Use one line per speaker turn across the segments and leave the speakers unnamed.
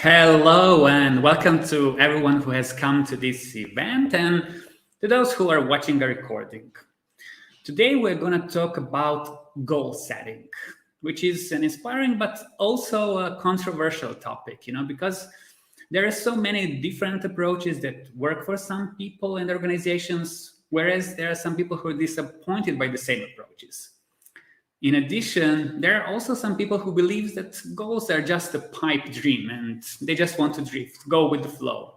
Hello and welcome to everyone who has come to this event and to those who are watching the recording. Today we're going to talk about goal setting, which is an inspiring but also a controversial topic, because there are so many different approaches that work for some people and organizations, whereas there are some people who are disappointed by the same approaches. In addition, there are also some people who believe that goals are just a pipe dream and they just want to drift, go with the flow.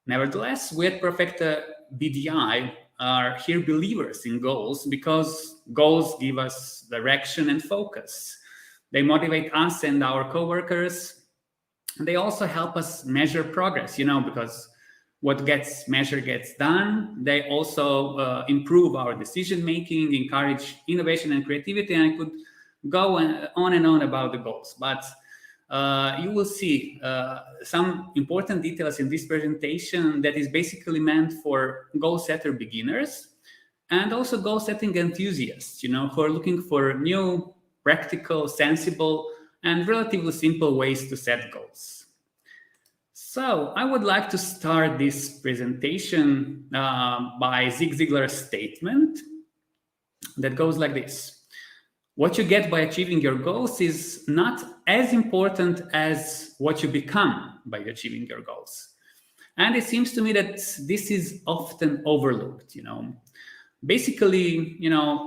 Nevertheless, we at Perfecta BDI are here believers in goals because goals give us direction and focus. They motivate us and our coworkers. They also help us measure progress, because what gets measured gets done. They also improve our decision making, encourage innovation and creativity, and I could go on and on about the goals. But you will see some important details in this presentation that is basically meant for goal setter beginners and also goal setting enthusiasts, who are looking for new, practical, sensible, and relatively simple ways to set goals. So I would like to start this presentation by Zig Ziglar's statement that goes like this. What you get by achieving your goals is not as important as what you become by achieving your goals. And it seems to me that this is often overlooked, Basically,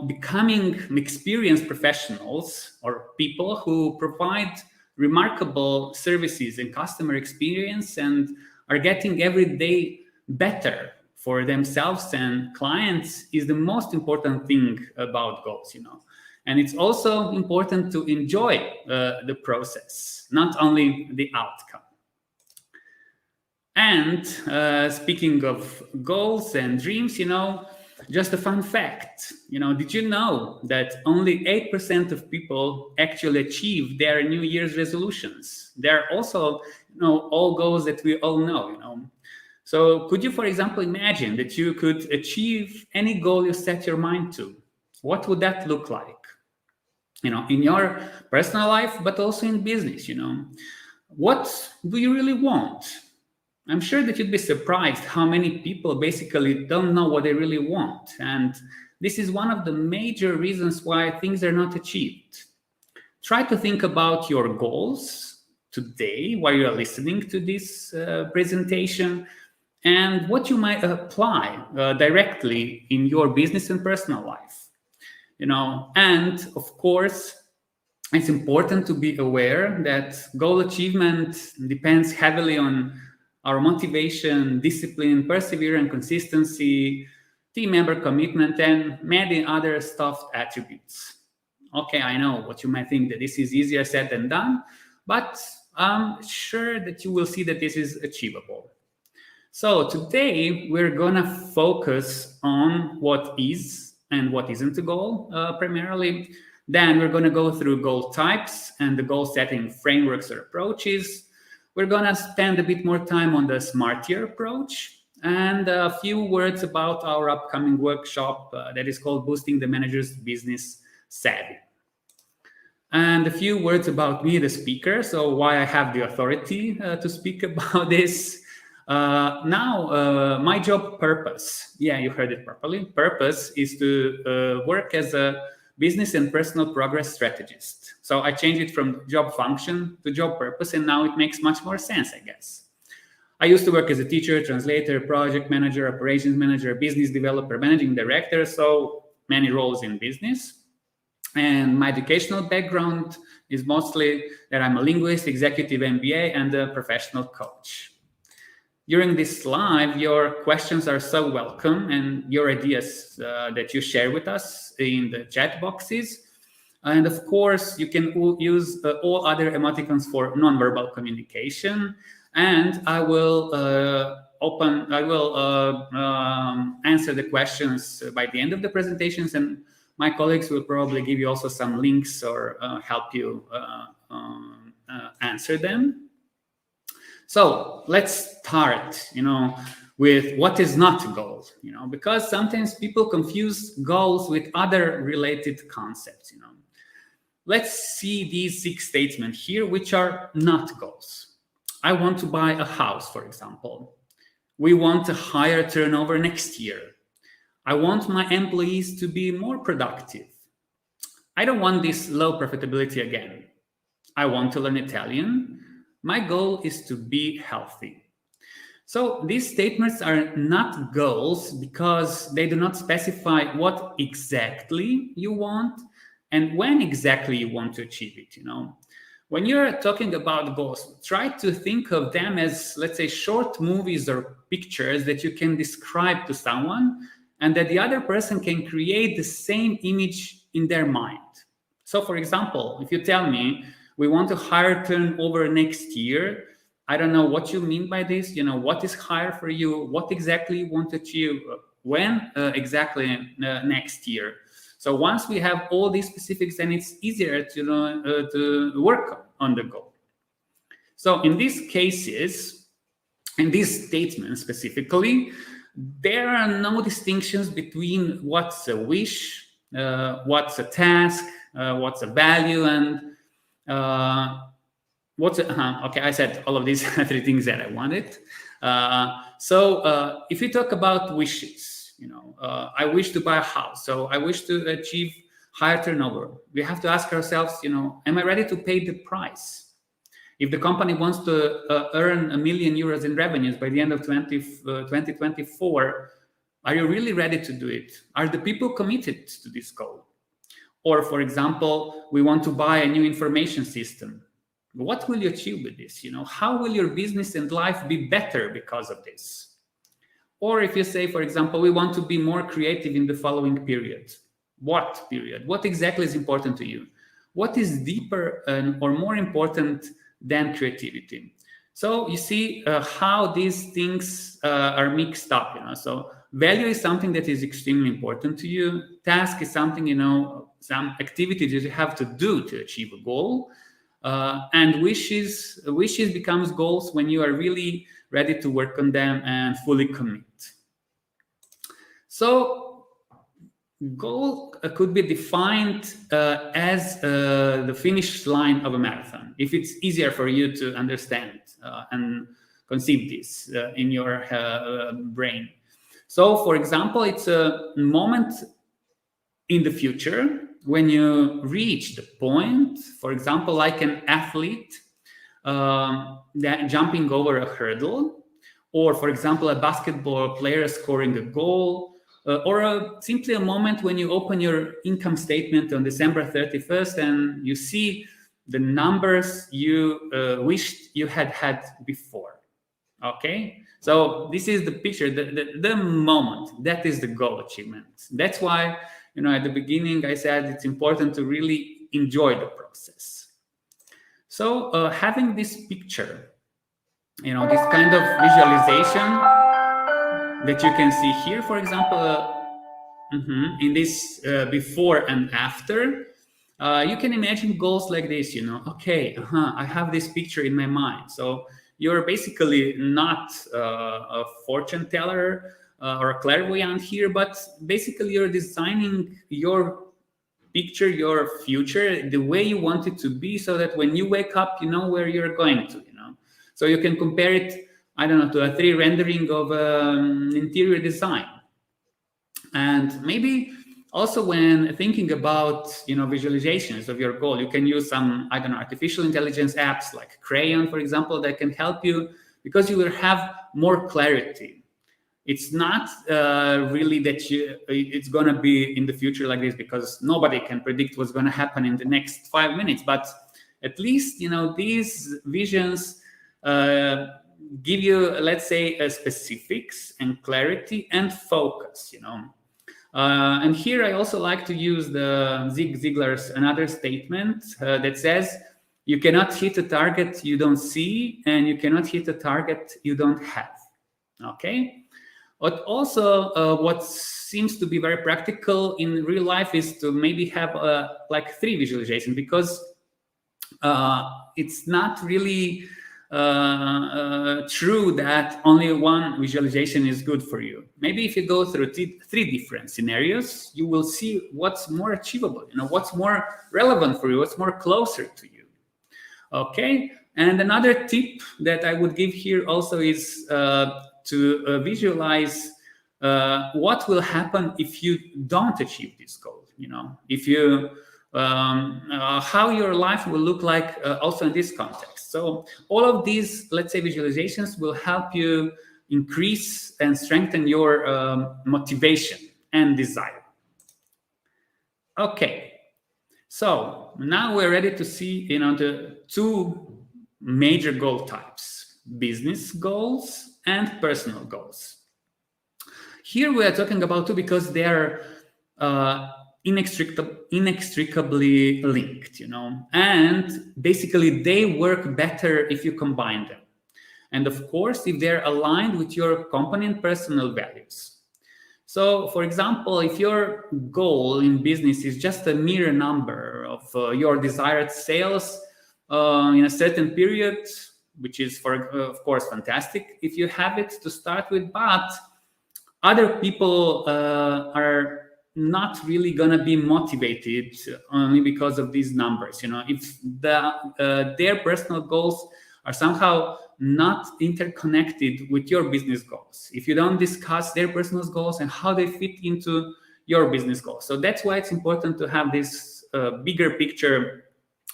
becoming experienced professionals or people who provide remarkable services and customer experience and are getting every day better for themselves and clients is the most important thing about goals, And it's also important to enjoy the process, not only the outcome. And speaking of goals and dreams, just a fun fact, did you know that only 8% of people actually achieve their New Year's resolutions? There are also, all goals that we all know, So could you, for example, imagine that you could achieve any goal you set your mind to? What would that look like? In your personal life, but also in business, What do you really want? I'm sure that you'd be surprised how many people basically don't know what they really want. And this is one of the major reasons why things are not achieved. Try to think about your goals today while you're listening to this presentation and what you might apply directly in your business and personal life. And of course, it's important to be aware that goal achievement depends heavily on our motivation, discipline, perseverance, consistency, team member commitment, and many other soft attributes. Okay, I know what you might think that this is easier said than done, but I'm sure that you will see that this is achievable. So today we're gonna focus on what is and what isn't a goal primarily. Then we're gonna go through goal types and the goal setting frameworks or approaches. We're going to spend a bit more time on the SMARTIER approach and a few words about our upcoming workshop that is called Boosting the Manager's Business Savvy. And a few words about me, the speaker, so why I have the authority to speak about this. My job purpose, yeah, you heard it properly. Purpose is to work as a business and personal progress strategist. So I changed it from job function to job purpose, and now it makes much more sense, I guess. I used to work as a teacher, translator, project manager, operations manager, business developer, managing director, so many roles in business. And my educational background is mostly that I'm a linguist, executive MBA, and a professional coach. During this live, your questions are so welcome, and your ideas that you share with us in the chat boxes. And of course, you can use all other emoticons for nonverbal communication. And I will answer the questions by the end of the presentations, and my colleagues will probably give you also some links or help you answer them. So let's start, with what is not a goal, because sometimes people confuse goals with other related concepts, Let's see these 6 statements here, which are not goals. I want to buy a house, for example. We want a higher turnover next year. I want my employees to be more productive. I don't want this low profitability again. I want to learn Italian. My goal is to be healthy. So these statements are not goals because they do not specify what exactly you want and when exactly you want to achieve it, When you're talking about goals, try to think of them as, let's say, short movies or pictures that you can describe to someone and that the other person can create the same image in their mind. So, for example, if you tell me, we want a higher turnover next year, I don't know what you mean by this. What is higher for you? What exactly you want to achieve? When exactly next year? So once we have all these specifics, then it's easier to work on the goal. So in these cases, in these statements specifically, there are no distinctions between what's a wish, what's a task, what's a value, and okay, I said all of these three things that I wanted. So if you talk about wishes, I wish to buy a house, so I wish to achieve higher turnover. We have to ask ourselves, am I ready to pay the price? If the company wants to earn €1 million in revenues by the end of 2024, are you really ready to do it? Are the people committed to this goal? Or, for example, we want to buy a new information system. What will you achieve with this? How will your business and life be better because of this? Or if you say, for example, we want to be more creative in the following period. What period? What exactly is important to you? What is deeper or more important than creativity? So you see how these things are mixed up. So value is something that is extremely important to you. Task is something, some activity that you have to do to achieve a goal. And wishes becomes goals when you are really ready to work on them and fully commit. So goal could be defined as the finish line of a marathon, if it's easier for you to understand and conceive this in your brain. So, for example, it's a moment in the future when you reach the point, for example, like an athlete jumping over a hurdle, or, for example, a basketball player scoring a goal, or simply a moment when you open your income statement on December 31st and you see the numbers you wished you had before. Okay? So this is the picture, the moment. That is the goal achievement. That's why, at the beginning I said it's important to really enjoy the process. So having this picture, this kind of visualization that you can see here, for example, in this before and after, you can imagine goals like this, okay, I have this picture in my mind. So you're basically not a fortune teller or a clairvoyant here, but basically you're designing your picture, your future, the way you want it to be, so that when you wake up, you know where you're going to, So you can compare it, I don't know, to a 3D rendering of interior design. And maybe also when thinking about, visualizations of your goal, you can use some, I don't know, artificial intelligence apps like Crayon, for example, that can help you because you will have more clarity. It's not really that it's going to be in the future like this, because nobody can predict what's going to happen in the next 5 minutes. But at least, these visions give you, let's say, specifics and clarity and focus, And here I also like to use the Zig Ziglar's another statement that says, you cannot hit a target you don't see, and you cannot hit a target you don't have. Okay? But also what seems to be very practical in real life is to maybe have like 3 visualizations, because it's not really true that only one visualization is good for you. Maybe if you go through 3 different scenarios, you will see what's more achievable, what's more relevant for you, what's more closer to you. Okay, and another tip that I would give here also is to visualize what will happen if you don't achieve this goal. If you how your life will look like also in this context. So all of these, let's say, visualizations will help you increase and strengthen your motivation and desire. Okay, so now we're ready to see the two major goal types: business goals and personal goals. Here we are talking about two because they are inextricably linked, and basically they work better if you combine them. And of course, if they're aligned with your company and personal values. So, for example, if your goal in business is just a mere number of your desired sales in a certain period, which is, of course, fantastic if you have it to start with, but other people are not really going to be motivated only because of these numbers. If their personal goals are somehow not interconnected with your business goals, if you don't discuss their personal goals and how they fit into your business goals. So that's why it's important to have this bigger picture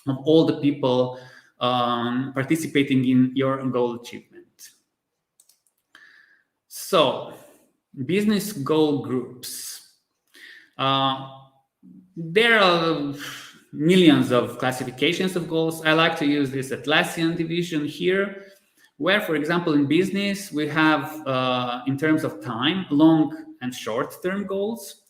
of all the people participating in your goal achievement. So, business goal groups. There are millions of classifications of goals. I like to use this Atlassian division here, where, for example, in business, we have, in terms of time, long and short-term goals.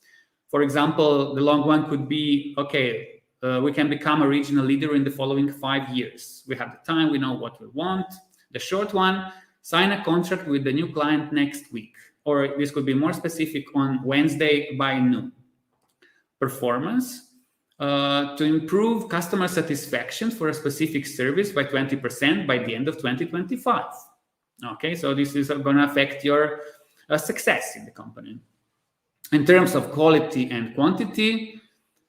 For example, the long one could be, okay, we can become a regional leader in the following 5 years. We have the time, we know what we want. The short one, sign a contract with the new client next week. Or this could be more specific, on Wednesday by noon. Performance, to improve customer satisfaction for a specific service by 20% by the end of 2025. Okay, so this is going to affect your success in the company. In terms of quality and quantity,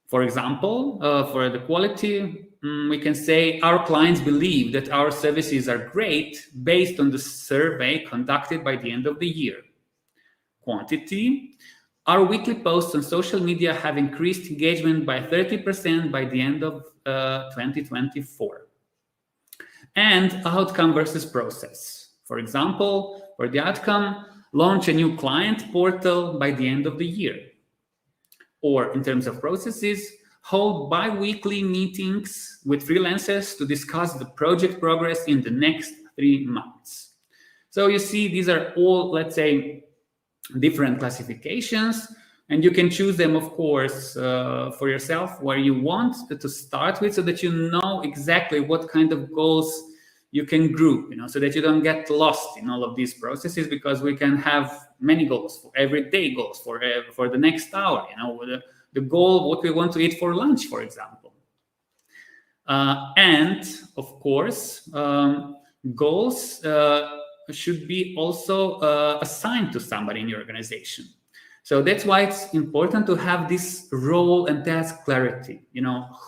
for example, for the quality, we can say our clients believe that our services are great based on the survey conducted by the end of the year. Quantity, our weekly posts on social media have increased engagement by 30% by the end of 2024. And outcome versus process. For example, for the outcome, launch a new client portal by the end of the year. Or in terms of processes, hold bi-weekly meetings with freelancers to discuss the project progress in the next 3 months. So you see, these are all, let's say, different classifications, and you can choose them, of course, for yourself where you want to start with, so that you know exactly what kind of goals you can group, so that you don't get lost in all of these processes, because we can have many goals, for everyday goals, for the next hour, the goal, what we want to eat for lunch, for example. And of course, goals should be also assigned to somebody in your organization. So that's why it's important to have this role and task clarity,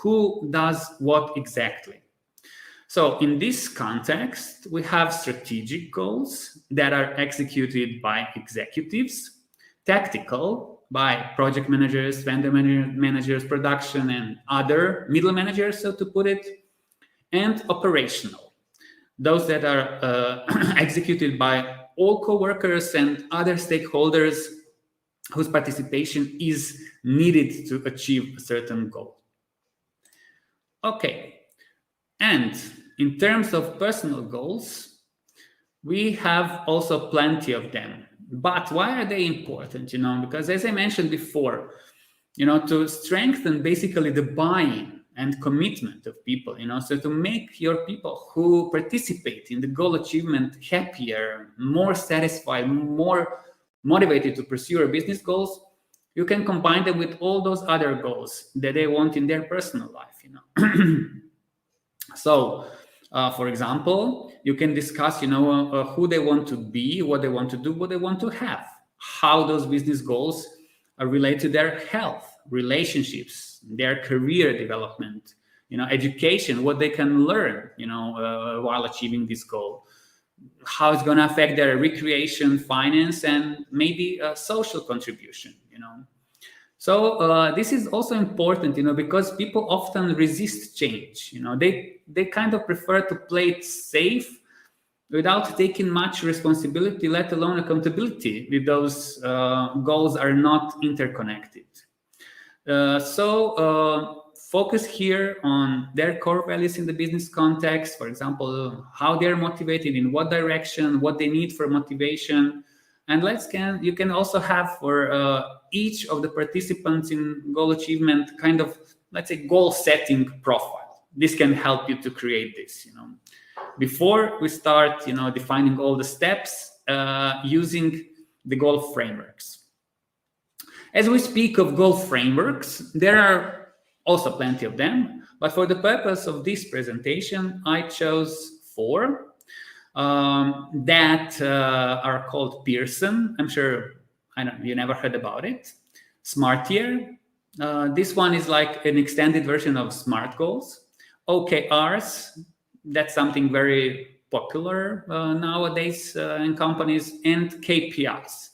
who does what exactly. So in this context, we have strategic goals that are executed by executives, tactical by project managers, vendor managers, production, and other middle managers, so to put it, and operational, those that are executed by all co-workers and other stakeholders whose participation is needed to achieve a certain goal. Okay, and in terms of personal goals, we have also plenty of them. But why are they important? Because as I mentioned before, to strengthen basically the buy-in and commitment of people, so to make your people who participate in the goal achievement happier, more satisfied, more motivated to pursue your business goals, you can combine them with all those other goals that they want in their personal life, So, for example, you can discuss, who they want to be, what they want to do, what they want to have, how those business goals are related to their health, relationships, their career development, education, what they can learn, while achieving this goal, how it's going to affect their recreation, finance, and maybe a social contribution. So this is also important, because people often resist change. They kind of prefer to play it safe without taking much responsibility, let alone accountability, if those goals are not interconnected. So focus here on their core values in the business context. For example, how they're motivated, in what direction, what they need for motivation. And you can also have for each of the participants in goal achievement kind of, let's say, goal setting profile. This can help you to create this, before we start, defining all the steps using the goal frameworks. As we speak of goal frameworks, there are also plenty of them, but for the purpose of this presentation, I chose 4 that are called Pearson. I'm sure you never heard about it. SMARTIER. This one is like an extended version of SMART goals. OKRs. That's something very popular nowadays in companies, and KPIs.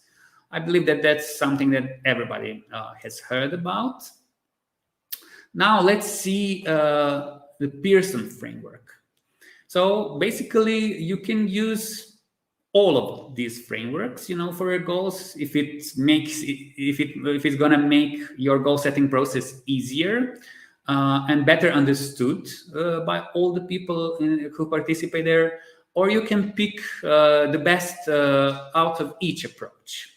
I believe that that's something that everybody has heard about. Now let's see the Pearson framework. So basically, you can use all of these frameworks, for your goals, if it's going to make your goal setting process easier and better understood by all the people who participate there, or you can pick the best out of each approach.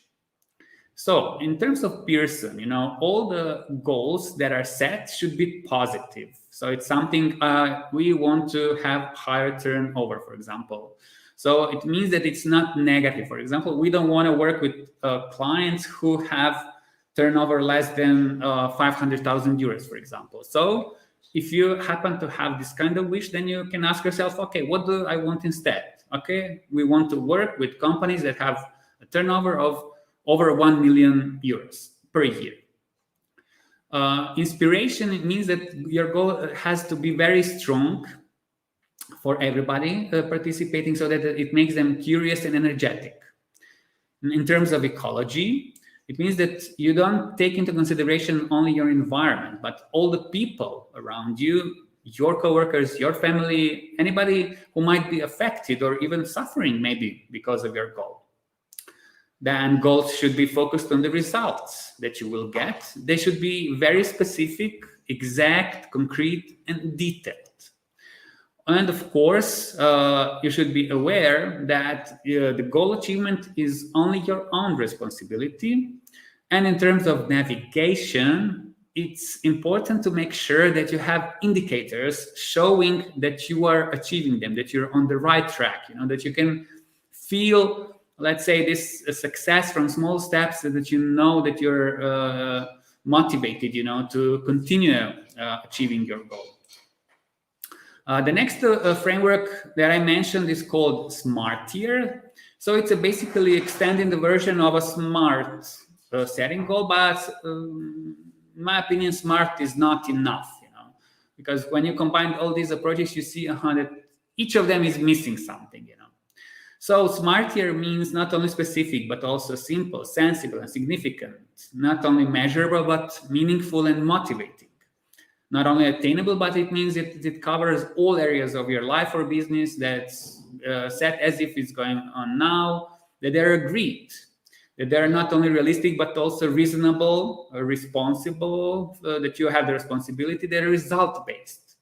So in terms of Pearson, all the goals that are set should be positive. So it's something we want to have higher turnover, for example. So it means that it's not negative. For example, we don't want to work with clients who have turnover less than 500,000 euros, for example. So if you happen to have this kind of wish, then you can ask yourself, okay, what do I want instead? Okay, we want to work with companies that have a turnover of over 1 million euros per year. Inspiration, it means that your goal has to be very strong for everybody participating, so that it makes them curious and energetic. In terms of ecology, it means that you don't take into consideration only your environment, but all the people around you, your coworkers, your family, anybody who might be affected or even suffering maybe because of your goal. Then goals should be focused on the results that you will get. They should be very specific, exact, concrete, and detailed. And of course, you should be aware that the goal achievement is only your own responsibility. And in terms of navigation, it's important to make sure that you have indicators showing that you are achieving them, that you're on the right track, that you can feel, let's say, this success from small steps, so that that you're motivated, to continue achieving your goal. The next framework that I mentioned is called SMARTIER. So it's basically extending the version of a SMART setting goal, but in my opinion, SMART is not enough, because when you combine all these approaches, you see that each of them is missing something, So SMARTIER means not only specific, but also simple, sensible, and significant. Not only measurable, but meaningful and motivating. Not only attainable, but it means it covers all areas of your life or business that's set as if it's going on now, that they're agreed, that they're not only realistic, but also reasonable, responsible, that you have the responsibility, they're result-based,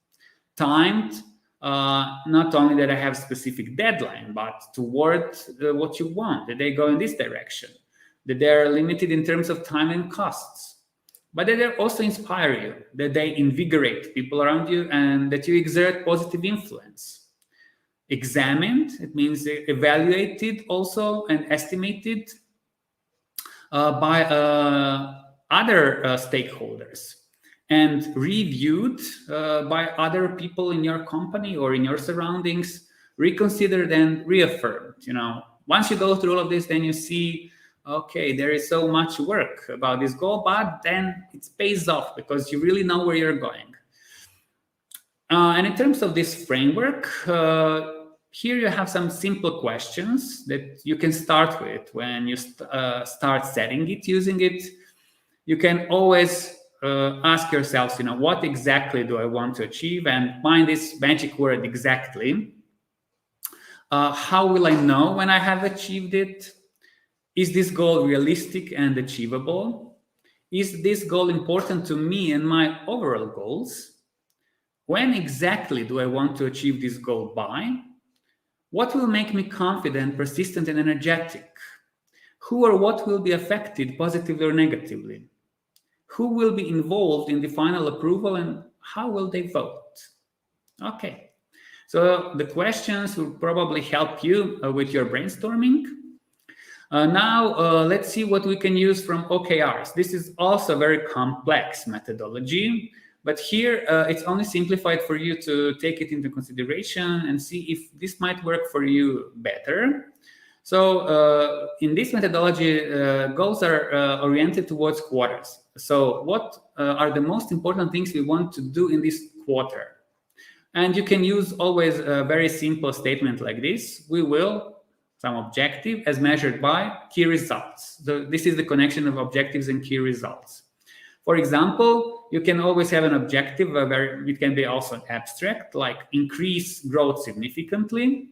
timed, not only that I have specific deadline, but toward what you want, that they go in this direction, that they're limited in terms of time and costs, but that they also inspire you, that they invigorate people around you, and that you exert positive influence. Examined, it means evaluated also and estimated by other stakeholders, and reviewed by other people in your company or in your surroundings, reconsidered and reaffirmed. Once you go through all of this, then you see, okay, there is so much work about this goal, but then it pays off because you really know where you're going. And in terms of this framework, here you have some simple questions that you can start with when you start setting it, using it. You can always ask yourselves, what exactly do I want to achieve? And find this magic word exactly. How will I know when I have achieved it? Is this goal realistic and achievable? Is this goal important to me and my overall goals? When exactly do I want to achieve this goal by? What will make me confident, persistent, and energetic? Who or what will be affected positively or negatively? Who will be involved in the final approval and how will they vote? Okay, so the questions will probably help you with your brainstorming. Now, let's see what we can use from OKRs. This is also a very complex methodology, but here it's only simplified for you to take it into consideration and see if this might work for you better. So in this methodology, goals are oriented towards quarters. So what are the most important things we want to do in this quarter? And you can use always a very simple statement like this. We will some objective as measured by key results. So this is the connection of objectives and key results. For example, you can always have an objective where it can be also abstract, like increase growth significantly.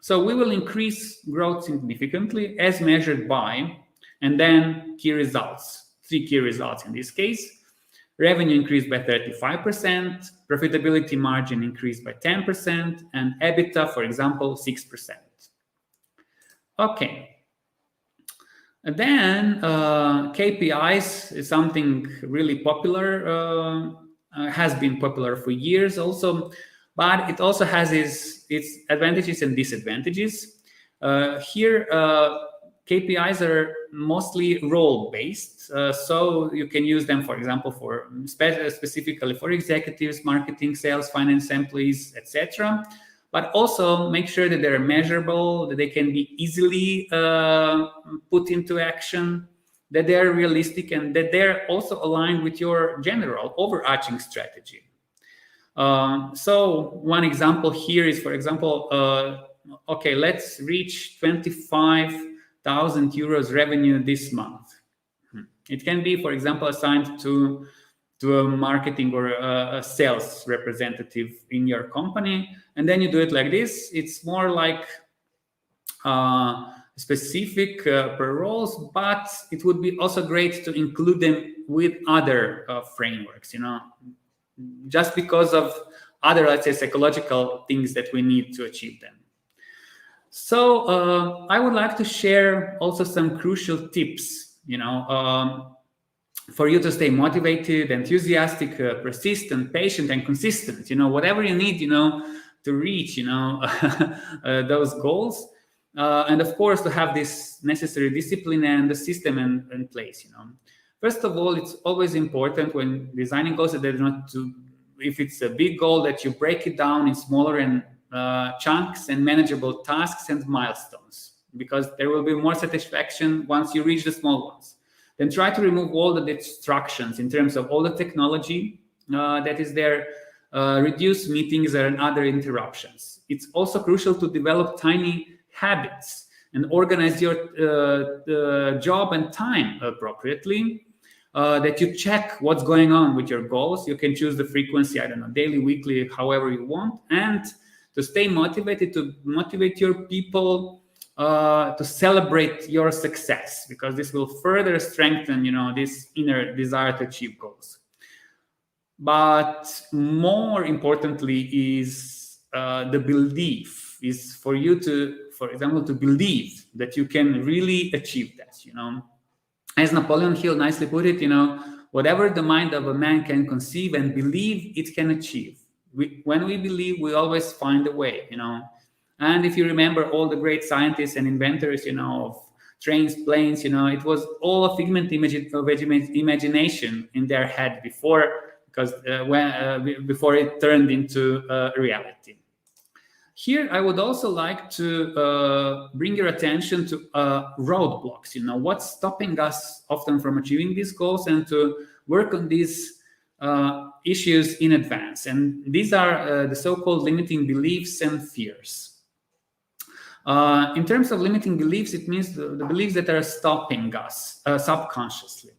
So we will increase growth significantly as measured by, and then key results, 3 key results in this case. Revenue increased by 35%, profitability margin increased by 10%, and EBITDA, for example, 6%. Okay. And then KPIs is something really popular, has been popular for years also, but it also has its advantages and disadvantages. Here, KPIs are mostly role-based, so you can use them, for example, for specifically for executives, marketing, sales, finance employees, etc. But also make sure that they're measurable, that they can be easily put into action, that they're realistic, and that they're also aligned with your general overarching strategy. So one example here is, for example, okay, let's reach 25,000 euros revenue this month. It can be, for example, assigned to a marketing or a sales representative in your company, and then you do it like this. It's more like specific per roles, but it would be also great to include them with other frameworks, just because of other, let's say, psychological things that we need to achieve them. So I would like to share also some crucial tips, for you to stay motivated, enthusiastic, persistent, patient, and consistent. Whatever you need, to reach, those goals, and of course to have this necessary discipline and the system in place. First of all, it's always important when designing goals that if it's a big goal, that you break it down in smaller and chunks and manageable tasks and milestones, because there will be more satisfaction once you reach the small ones. Then try to remove all the distractions in terms of all the technology that is there, reduce meetings and other interruptions. It's also crucial to develop tiny habits and organize your job and time appropriately, that you check what's going on with your goals. You can choose the frequency, daily, weekly, however you want, and to stay motivated, to motivate your people to celebrate your success, because this will further strengthen, this inner desire to achieve goals. But more importantly is the belief, is for you to, for example, to believe that you can really achieve that, As Napoleon Hill nicely put it, whatever the mind of a man can conceive and believe, it can achieve. When we believe, we always find a way, And if you remember all the great scientists and inventors, of trains, planes, it was all a figment of imagination in their head before, because before it turned into reality. Here, I would also like to bring your attention to roadblocks. What's stopping us often from achieving these goals, and to work on these issues in advance. And these are the so-called limiting beliefs and fears. In terms of limiting beliefs, it means the beliefs that are stopping us subconsciously.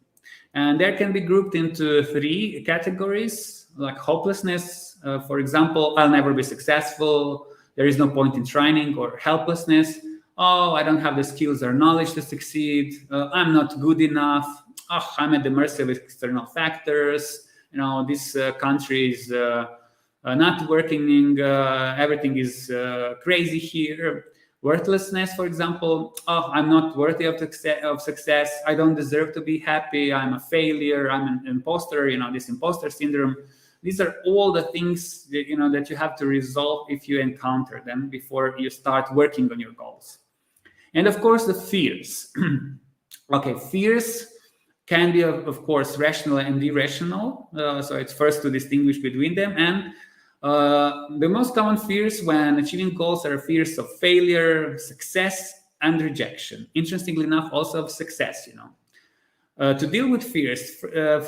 And there can be grouped into 3 categories, like hopelessness. For example, I'll never be successful. There is no point in trying. Or helplessness. Oh, I don't have the skills or knowledge to succeed. I'm not good enough. Oh, I'm at the mercy of external factors. This country is not working. Everything is crazy here. Worthlessness, for example. Oh, I'm not worthy of success. I don't deserve to be happy. I'm a failure. I'm an imposter. This imposter syndrome. These are all the things that, that you have to resolve if you encounter them before you start working on your goals. And of course, the fears. Okay, fears can be, of course, rational and irrational. So it's first to distinguish between them. And the most common fears when achieving goals are fears of failure, success, and rejection. Interestingly enough, also of success, To deal with fears,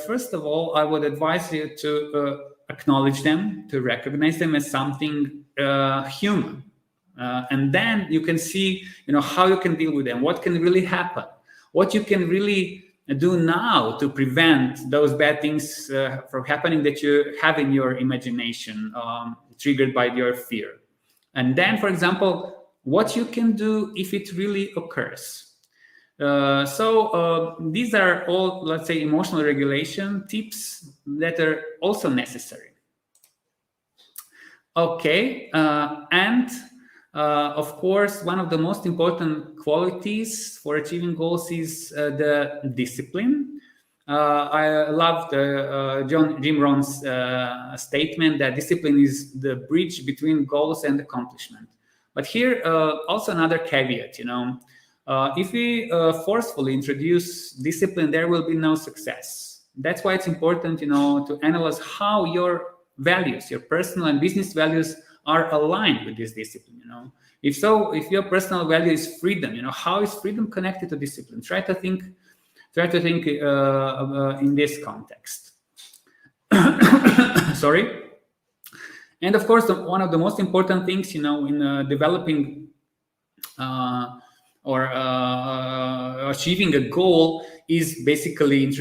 first of all, I would advise you to acknowledge them, to recognize them as something human. And then you can see, how you can deal with them, what can really happen, what you can really do now to prevent those bad things from happening that you have in your imagination, triggered by your fear. And then, for example, what you can do if it really occurs. So these are all, let's say, emotional regulation tips that are also necessary. Okay, and of course, one of the most important qualities for achieving goals is the discipline. I loved Jim Rohn's statement that discipline is the bridge between goals and accomplishment. But here, also another caveat, if we forcefully introduce discipline, there will be no success. That's why it's important, to analyze how your values, your personal and business values, are aligned with this discipline. If your personal value is freedom, how is freedom connected to discipline? Try to think in this context. Sorry. And of course, one of the most important things, in developing or achieving a goal is basically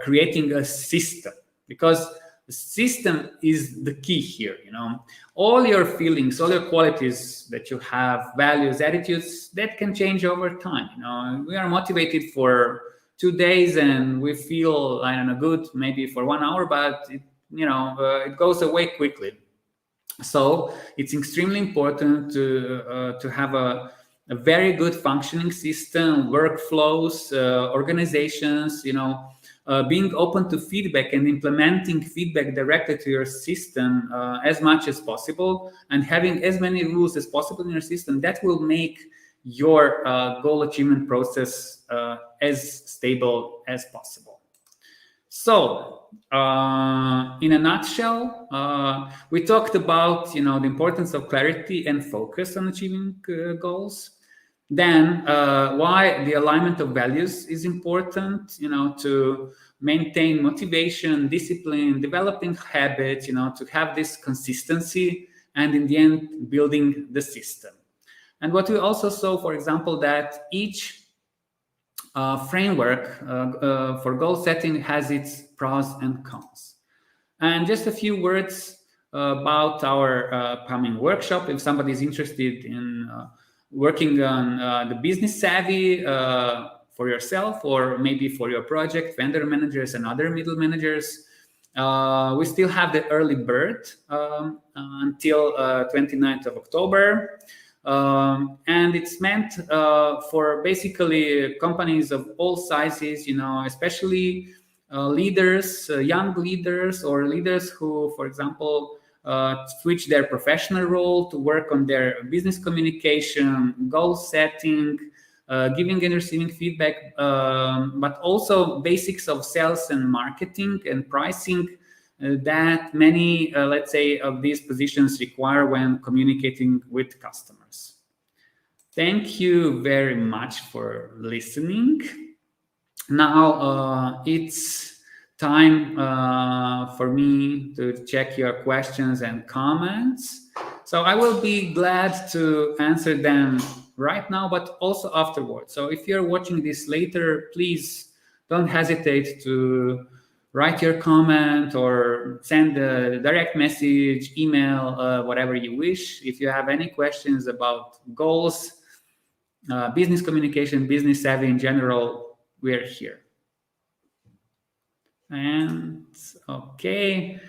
creating a system, because the system is the key here. All your feelings, all your qualities that you have, values, attitudes, that can change over time. We are motivated for 2 days and we feel, I don't know, good maybe for 1 hour, but it goes away quickly. So it's extremely important to have a very good functioning system, workflows, organizations, being open to feedback and implementing feedback directly to your system as much as possible, and having as many rules as possible in your system. That will make your goal achievement process as stable as possible. So, in a nutshell, we talked about the importance of clarity and focus on achieving goals. Then, why the alignment of values is important, to maintain motivation, discipline, developing habits, to have this consistency, and in the end, building the system. And what we also saw, for example, that each framework for goal setting has its pros and cons. And just a few words about our upcoming workshop. If somebody is interested in working on the business savvy for yourself, or maybe for your project, vendor managers and other middle managers, we still have the early bird until 29th of October. And it's meant for basically companies of all sizes, especially leaders, young leaders, or leaders who, for example, switch their professional role to work on their business communication, goal setting, giving and receiving feedback, but also basics of sales and marketing and pricing that many, let's say, of these positions require when communicating with customers. Thank you very much for listening. Now it's time for me to check your questions and comments. So I will be glad to answer them right now, but also afterwards. So if you're watching this later, please don't hesitate to write your comment or send a direct message, email, whatever you wish. If you have any questions about goals, business communication, business savvy in general, we're here. And okay,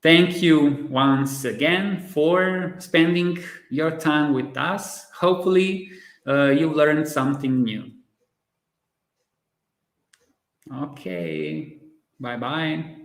thank you once again for spending your time with us. Hopefully, you learned something new. Okay, bye-bye.